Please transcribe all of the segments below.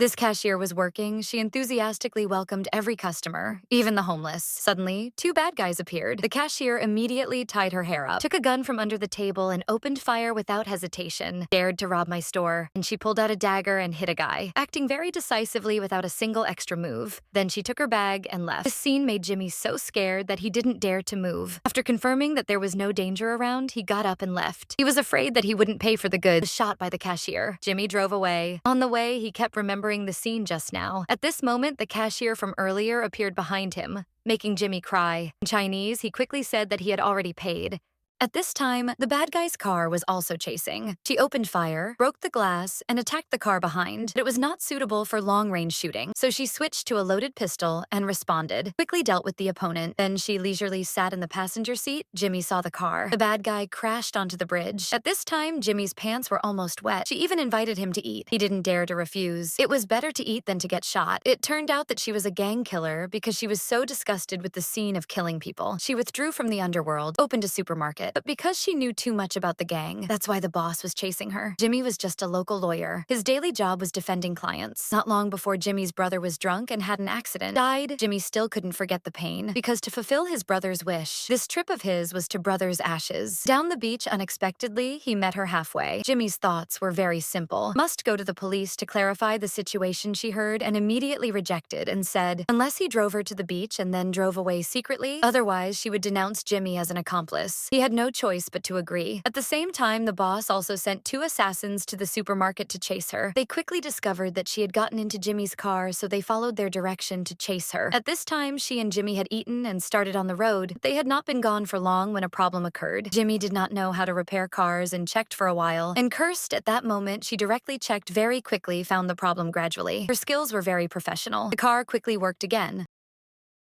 This cashier was working. She enthusiastically welcomed every customer, even the homeless. Suddenly, two bad guys appeared. The cashier immediately tied her hair up, took a gun from under the table, and opened fire without hesitation. Dared to rob my store, and she pulled out a dagger and hit a guy, acting very decisively without a single extra move. Then she took her bag and left. This scene made Jimmy so scared that he didn't dare to move. After confirming that there was no danger around, he got up and left. He was afraid that he wouldn't pay for the goods shot by the cashier. Jimmy drove away. On the way, he kept remembering the scene just now. At this moment, the cashier from earlier appeared behind him, making Jimmy cry. In Chinese, he quickly said that he had already paid. At this time, the bad guy's car was also chasing. She opened fire, broke the glass, and attacked the car behind. But it was not suitable for long-range shooting, so she switched to a loaded pistol and responded. Quickly dealt with the opponent. Then she leisurely sat in the passenger seat. Jimmy saw the car. The bad guy crashed onto the bridge. At this time, Jimmy's pants were almost wet. She even invited him to eat. He didn't dare to refuse. It was better to eat than to get shot. It turned out that she was a gang killer because she was so disgusted with the scene of killing people. She withdrew from the underworld, opened a supermarket. But because she knew too much about the gang, that's why the boss was chasing her. Jimmy was just a local lawyer. His daily job was defending clients. Not long before Jimmy's brother was drunk and had an accident, died, Jimmy still couldn't forget the pain, because to fulfill his brother's wish, this trip of his was to brother's ashes. Down the beach unexpectedly, he met her halfway. Jimmy's thoughts were very simple. Must go to the police to clarify the situation she heard, and immediately rejected and said, unless he drove her to the beach and then drove away secretly, otherwise she would denounce Jimmy as an accomplice. He had no choice but to agree. At the same time, the boss also sent two assassins to the supermarket to chase her. They quickly discovered that she had gotten into Jimmy's car, so they followed their direction to chase her. At this time, she and Jimmy had eaten and started on the road. They had not been gone for long when a problem occurred. Jimmy did not know how to repair cars and checked for a while. And cursed at that moment, she directly checked very quickly, found the problem gradually. Her skills were very professional. The car quickly worked again.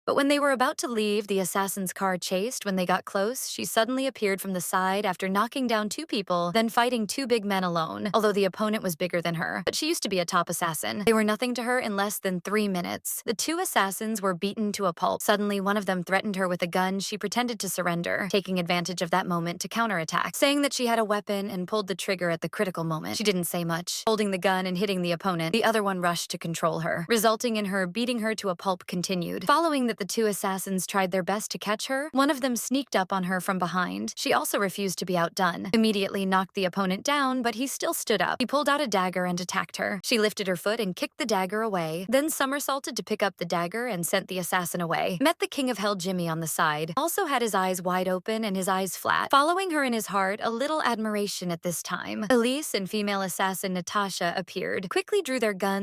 But when they were about to leave, the assassin's car chased. When they got close, she suddenly appeared from the side after knocking down two people, then fighting two big men alone, although the opponent was bigger than her. But she used to be a top assassin. They were nothing to her in less than 3 minutes. The two assassins were beaten to a pulp. Suddenly, one of them threatened her with a gun. She pretended to surrender, taking advantage of that moment to counterattack, saying that she had a weapon and pulled the trigger at the critical moment. She didn't say much, holding the gun and hitting the opponent. The other one rushed to control her, resulting in her beating her to a pulp continued. Following that, the two assassins tried their best to catch her. One of them sneaked up on her from behind. She also refused to be outdone. Immediately knocked the opponent down, but he still stood up. He pulled out a dagger and attacked her. She lifted her foot and kicked the dagger away, then somersaulted to pick up the dagger and sent the assassin away. Met the King of Hell Jimmy on the side. Also had his eyes wide open and his eyes flat. Following her in his heart, a little admiration at this time. Elise and female assassin Natasha appeared, quickly drew their guns